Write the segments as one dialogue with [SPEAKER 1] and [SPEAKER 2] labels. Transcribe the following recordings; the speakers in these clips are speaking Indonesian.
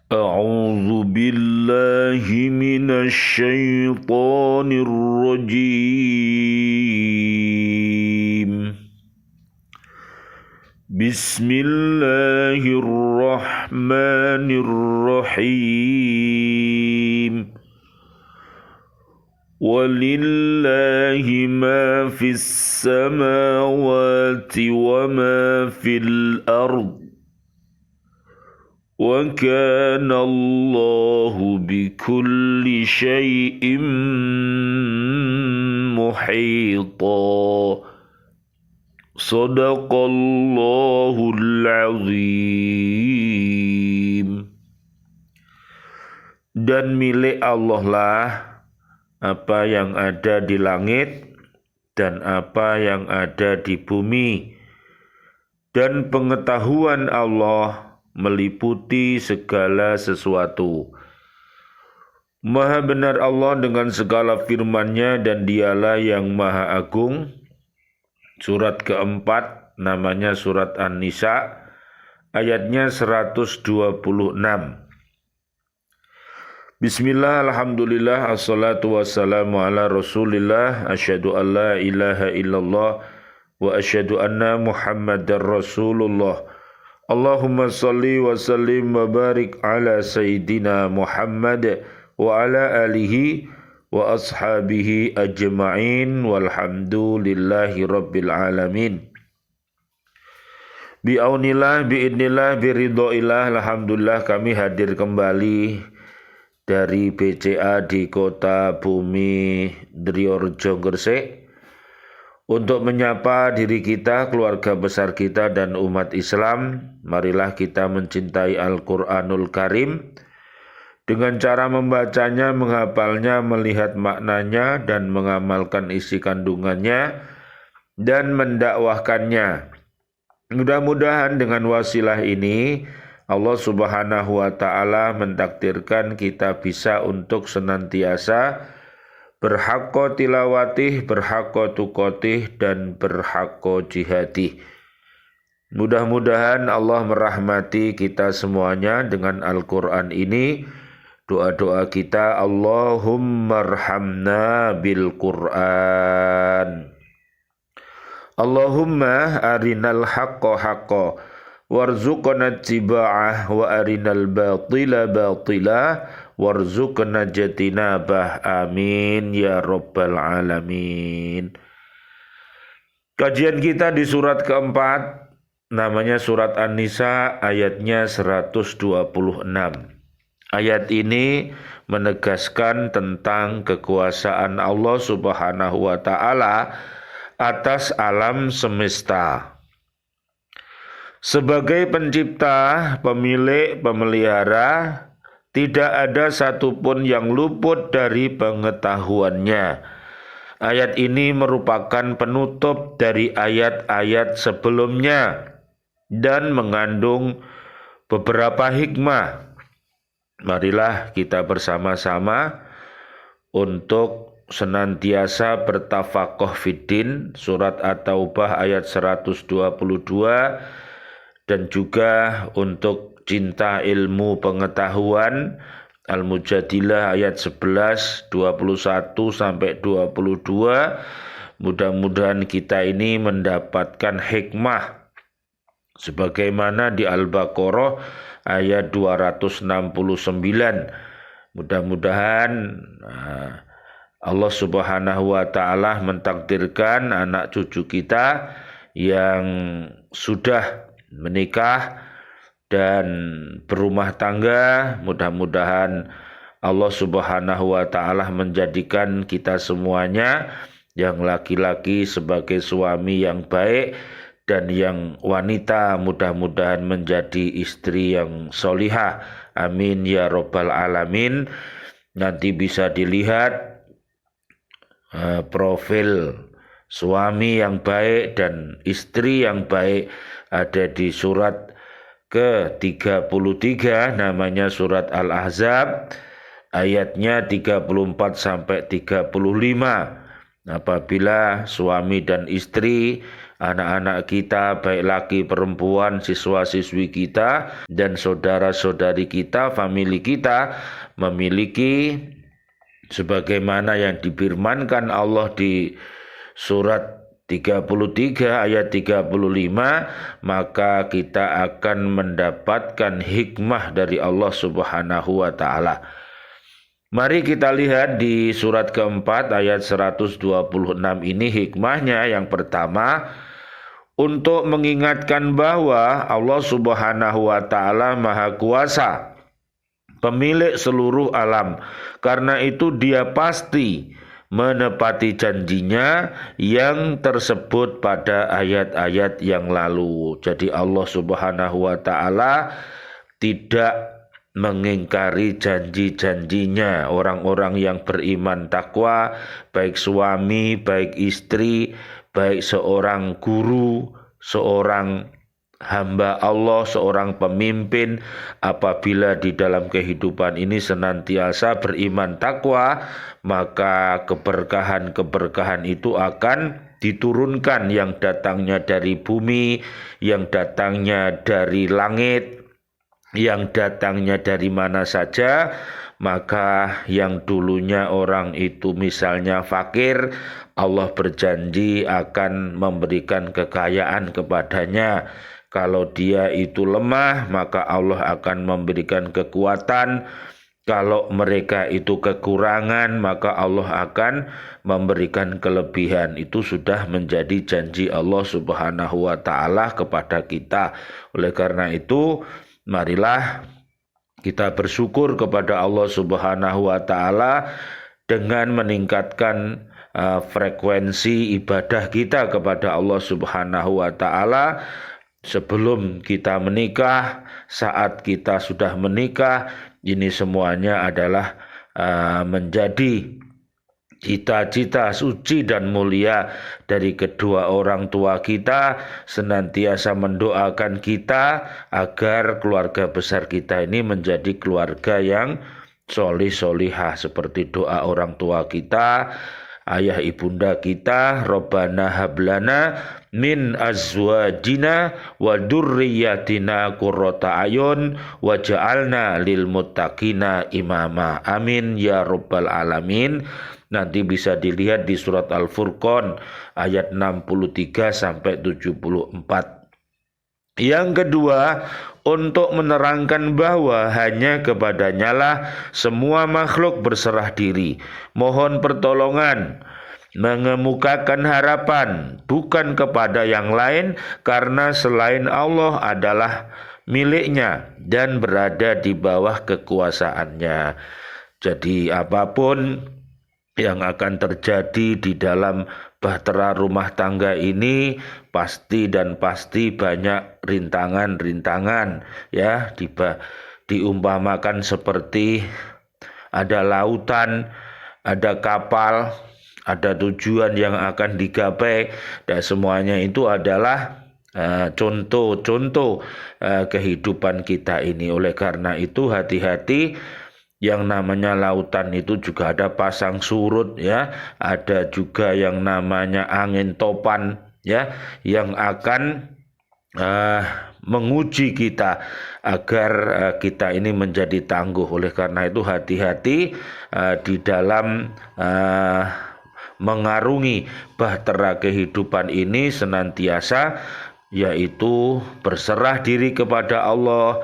[SPEAKER 1] أعوذ بالله من الشيطان الرجيم. بسم الله الرحمن الرحيم. ولله ما في السماوات وما في الأرض وكان الله بكل شيء محيطا. صدق الله العظيم. Dan milik Allah lah apa yang ada di langit dan apa yang ada di bumi, dan pengetahuan Allah meliputi segala sesuatu. Maha benar Allah dengan segala firman-Nya dan Dialah yang Maha Agung. Surat keempat, namanya surat An-Nisa, ayatnya 126. Bismillah, alhamdulillah, assalatu wassalamu ala rasulillah, asyhadu an la ilaha illallah, wa asyhadu anna muhammadar rasulullah. Allahumma salli wa sallim wa barik ala Sayyidina Muhammad wa ala alihi wa ashabihi ajma'in walhamdulillahi rabbil alamin. Bi'aunillah, bi'idnillah, biridhoillah, alhamdulillah kami hadir kembali dari BCA di Kota Bumi Driorejo Gresik untuk menyapa diri kita, keluarga besar kita, dan umat Islam. Marilah kita mencintai Al-Quranul Karim dengan cara membacanya, menghafalnya, melihat maknanya, dan mengamalkan isi kandungannya, dan mendakwahkannya. Mudah-mudahan dengan wasilah ini, Allah Subhanahu wa Ta'ala mentakdirkan kita bisa untuk senantiasa berhaqqa tilawatih, berhaqqa tuqatih, dan berhaqqa jihadih. Mudah-mudahan Allah merahmati kita semuanya dengan Al-Quran ini. Doa-doa kita, Allahumma arhamna bil Quran. Allahumma arinal haqqa haqqa warzuqna tiba'ah wa arinal batila batila warzuqna jatinabah, amin ya rabbal alamin. Kajian kita di surat keempat, namanya surat An-Nisa, ayatnya 126. Ayat ini menegaskan tentang kekuasaan Allah Subhanahu wa Ta'ala atas alam semesta. Sebagai pencipta, pemilik, pemelihara, tidak ada satupun yang luput dari pengetahuannya. Ayat ini merupakan penutup dari ayat-ayat sebelumnya dan mengandung beberapa hikmah. Marilah kita bersama-sama untuk senantiasa bertafaqquh fiddin, surat At-Taubah ayat 122, dan juga untuk cinta ilmu pengetahuan, Al-Mujadilah ayat 11, 21 sampai 22. Mudah-mudahan kita ini mendapatkan hikmah sebagaimana di Al-Baqarah ayat 269. Mudah-mudahan Allah Subhanahu wa Ta'ala mentakdirkan anak cucu kita yang sudah menikah dan berumah tangga, mudah-mudahan Allah Subhanahu wa Ta'ala menjadikan kita semuanya, yang laki-laki sebagai suami yang baik, dan yang wanita mudah-mudahan menjadi istri yang solihah, amin ya rabbal alamin. Nanti bisa dilihat profil suami yang baik dan istri yang baik ada di surat ke-33, namanya surat Al-Ahzab, ayatnya 34 sampai 35. Apabila suami dan istri anak-anak kita, baik laki perempuan, siswa-siswi kita, dan saudara-saudari kita, famili kita, memiliki sebagaimana yang difirmankan Allah di surat 33 ayat 35, maka kita akan mendapatkan hikmah dari Allah Subhanahu wa taala. Mari kita lihat di surat keempat ayat 126 ini hikmahnya. Yang pertama, untuk mengingatkan bahwa Allah Subhanahu wa taala Maha Kuasa, pemilik seluruh alam. Karena itu dia pasti menepati janjinya yang tersebut pada ayat-ayat yang lalu. Jadi Allah Subhanahu wa taala tidak mengingkari janji-janjinya. Orang-orang yang beriman takwa, baik suami, baik istri, baik seorang guru, seorang hamba Allah, seorang pemimpin, apabila di dalam kehidupan ini senantiasa beriman takwa, maka keberkahan-keberkahan itu akan diturunkan, yang datangnya dari bumi, yang datangnya dari langit, yang datangnya dari mana saja. Maka yang dulunya orang itu misalnya fakir, Allah berjanji akan memberikan kekayaan kepadanya. Kalau dia itu lemah, maka Allah akan memberikan kekuatan. Kalau mereka itu kekurangan, maka Allah akan memberikan kelebihan. Itu sudah menjadi janji Allah Subhanahu wa taala kepada kita. Oleh karena itu, marilah kita bersyukur kepada Allah Subhanahu wa taala dengan meningkatkan frekuensi ibadah kita kepada Allah Subhanahu wa taala. Sebelum kita menikah, saat kita sudah menikah, ini semuanya adalah menjadi cita-cita suci dan mulia dari kedua orang tua kita, senantiasa mendoakan kita agar keluarga besar kita ini menjadi keluarga yang solih-solihah, seperti doa orang tua kita, ayah ibunda kita, Rabbana hablana min azwajina wa dzurriyyatina qurrata ayun waj'alna lil muttaqina imama. Amin ya rabbal alamin. Nanti bisa dilihat di surat Al-Furqan ayat 63 sampai 74. Yang kedua, untuk menerangkan bahwa hanya kepadanya lah semua makhluk berserah diri, mohon pertolongan, mengemukakan harapan, bukan kepada yang lain, karena selain Allah adalah miliknya dan berada di bawah kekuasaannya. Jadi apapun yang akan terjadi di dalam bahtera rumah tangga ini pasti banyak rintangan-rintangan, ya. Diumpamakan seperti ada lautan, ada kapal, ada tujuan yang akan digapai, dan semuanya itu adalah contoh-contoh kehidupan kita ini. Oleh karena itu hati-hati. Yang namanya lautan itu juga ada pasang surut, ya, ada juga yang namanya angin topan, ya, yang akan menguji kita agar kita ini menjadi tangguh. Oleh karena itu hati-hati di dalam mengarungi bahtera kehidupan ini, senantiasa yaitu berserah diri kepada Allah,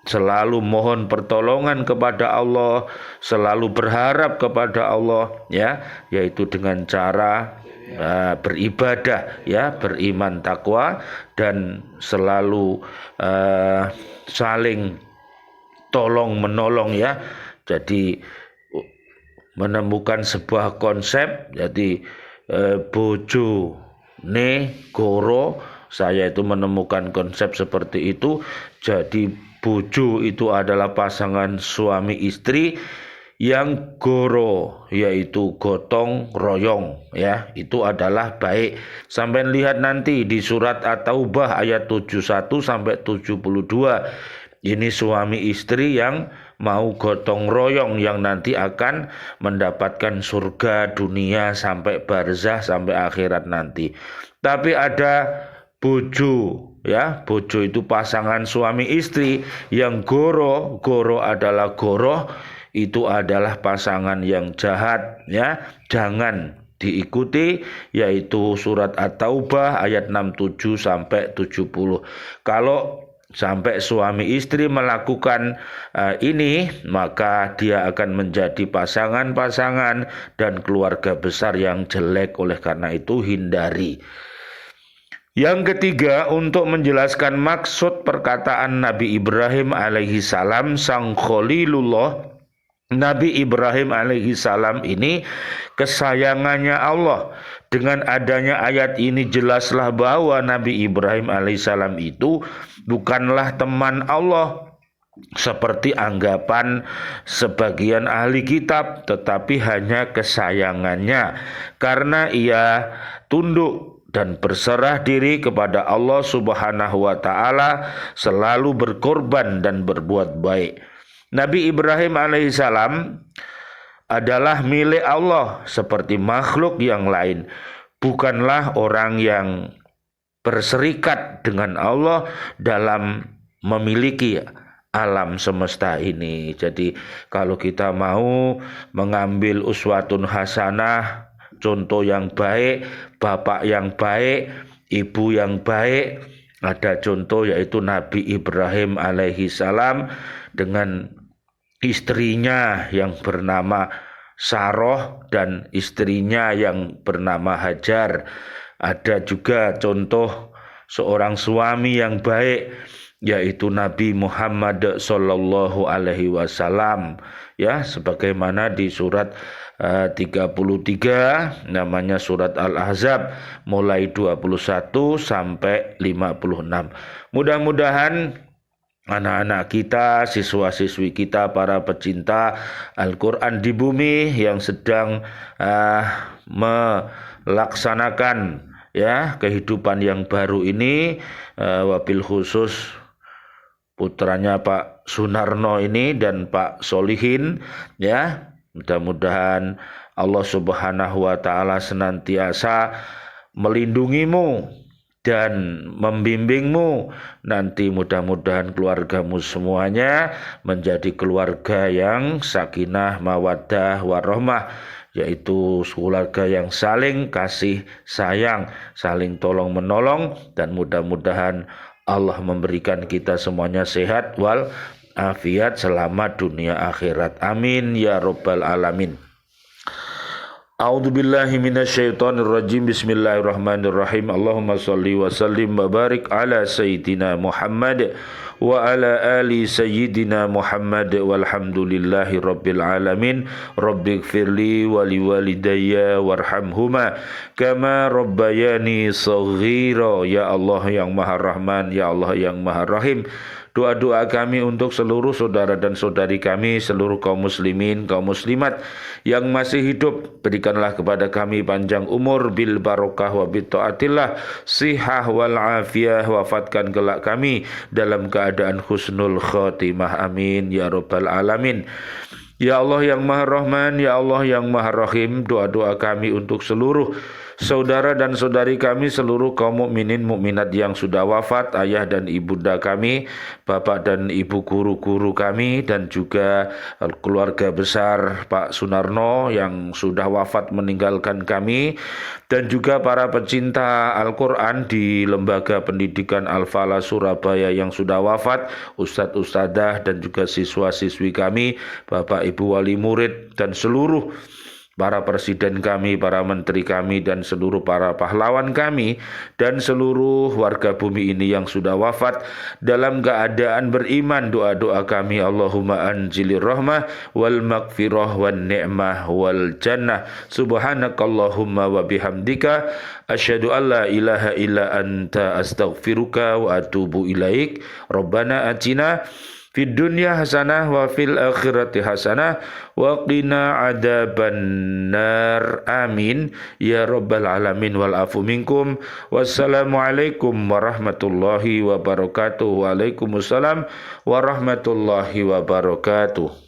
[SPEAKER 1] selalu mohon pertolongan kepada Allah, selalu berharap kepada Allah, ya, yaitu dengan cara beribadah, ya, beriman takwa, dan selalu saling tolong menolong, ya. Jadi menemukan sebuah konsep, jadi bojo ne goro, saya itu menemukan konsep seperti itu. Jadi bojo itu adalah pasangan suami istri yang goro, yaitu gotong royong, ya, itu adalah baik. Sampai lihat nanti di surat At-Taubah ayat 71 sampai 72. Ini suami istri yang mau gotong royong, yang nanti akan mendapatkan surga dunia sampai barzah, sampai akhirat nanti. Tapi ada bojo, ya. Bojo itu pasangan suami istri. Yang goro adalah goroh, itu adalah pasangan yang jahat, ya. Jangan diikuti, yaitu surat At-Taubah ayat 67 sampai 70. Kalau sampai suami istri melakukan ini, maka dia akan menjadi pasangan-pasangan dan keluarga besar yang jelek. Oleh karena itu hindari. Yang ketiga, untuk menjelaskan maksud perkataan Nabi Ibrahim alaihi salam sang Khalilullah. Nabi Ibrahim alaihi salam ini kesayangannya Allah. Dengan adanya ayat ini jelaslah bahwa Nabi Ibrahim alaihissalam itu bukanlah teman Allah seperti anggapan sebagian ahli kitab, tetapi hanya kesayangannya karena ia tunduk dan berserah diri kepada Allah Subhanahu wa taala, selalu berkorban dan berbuat baik. Nabi Ibrahim alaihissalam adalah milik Allah seperti makhluk yang lain, bukanlah orang yang berserikat dengan Allah dalam memiliki alam semesta ini. Jadi kalau kita mau mengambil uswatun hasanah, contoh yang baik, bapak yang baik, ibu yang baik, ada contoh yaitu Nabi Ibrahim alaihi salam dengan istrinya yang bernama Saroh dan istrinya yang bernama Hajar. Ada juga contoh seorang suami yang baik, yaitu Nabi Muhammad sallallahu alaihi wasallam, ya, sebagaimana di surat 33, namanya surat Al-Ahzab, mulai 21 sampai 56. Mudah-mudahan anak-anak kita, siswa-siswi kita, para pecinta Al-Quran di bumi yang sedang melaksanakan, ya, kehidupan yang baru ini, wabil khusus putranya Pak Sunarno ini dan Pak Solihin, ya, mudah-mudahan Allah Subhanahu wa taala senantiasa melindungimu dan membimbingmu. Nanti mudah-mudahan keluargamu semuanya menjadi keluarga yang sakinah, mawaddah, warahmah, yaitu keluarga yang saling kasih sayang, saling tolong menolong, dan mudah-mudahan Allah memberikan kita semuanya sehat wal afiat selama dunia akhirat. Amin ya rabbal alamin. A'udzubillahi minasyaitonirrajim. Bismillahirrahmanirrahim. Allahumma shalli wa sallim wa barik ala sayyidina Muhammad wa ala ali sayyidina Muhammad walhamdulillahi rabbil alamin. Rabbighfirli wa liwalidayya warhamhuma kama rabbayani shaghira. Ya Allah yang Maha Rahman, ya Allah yang Maha Rahim. Doa-doa kami untuk seluruh saudara dan saudari kami, seluruh kaum muslimin, kaum muslimat yang masih hidup, berikanlah kepada kami panjang umur bil barokah wa bi taatillah, sihah wal afiyah, wafatkan kelak kami dalam keadaan husnul khotimah. Amin ya rabbal alamin. Ya Allah yang Maha Rahman, ya Allah yang Maha Rahim, doa-doa kami untuk seluruh saudara dan saudari kami, seluruh kaum mukminin mukminat yang sudah wafat, ayah dan ibunda kami, bapak dan ibu guru-guru kami, dan juga keluarga besar Pak Sunarno yang sudah wafat meninggalkan kami, dan juga para pecinta Al-Quran di Lembaga Pendidikan Al-Falah Surabaya yang sudah wafat, ustadz-ustadzah dan juga siswa-siswi kami, bapak ibu wali murid, dan seluruh para presiden kami, para menteri kami, dan seluruh para pahlawan kami, dan seluruh warga bumi ini yang sudah wafat dalam keadaan beriman. Doa-doa kami, Allahumma anjilir rahmah wal maghfirah wan ni'mah wal jannah. Subhanakallahumma wa bihamdika asyhadu an la ilaha illa anta astaghfiruka wa atubu ilaik. Rabbana atina fid dunya hasanah wa fil akhirati hasanah wa qina adzabannar. Amin ya rabbal alamin wal afu minkum. Wassalamualaikum warahmatullahi wabarakatuh. Waalaikumsalam warahmatullahi wabarakatuh.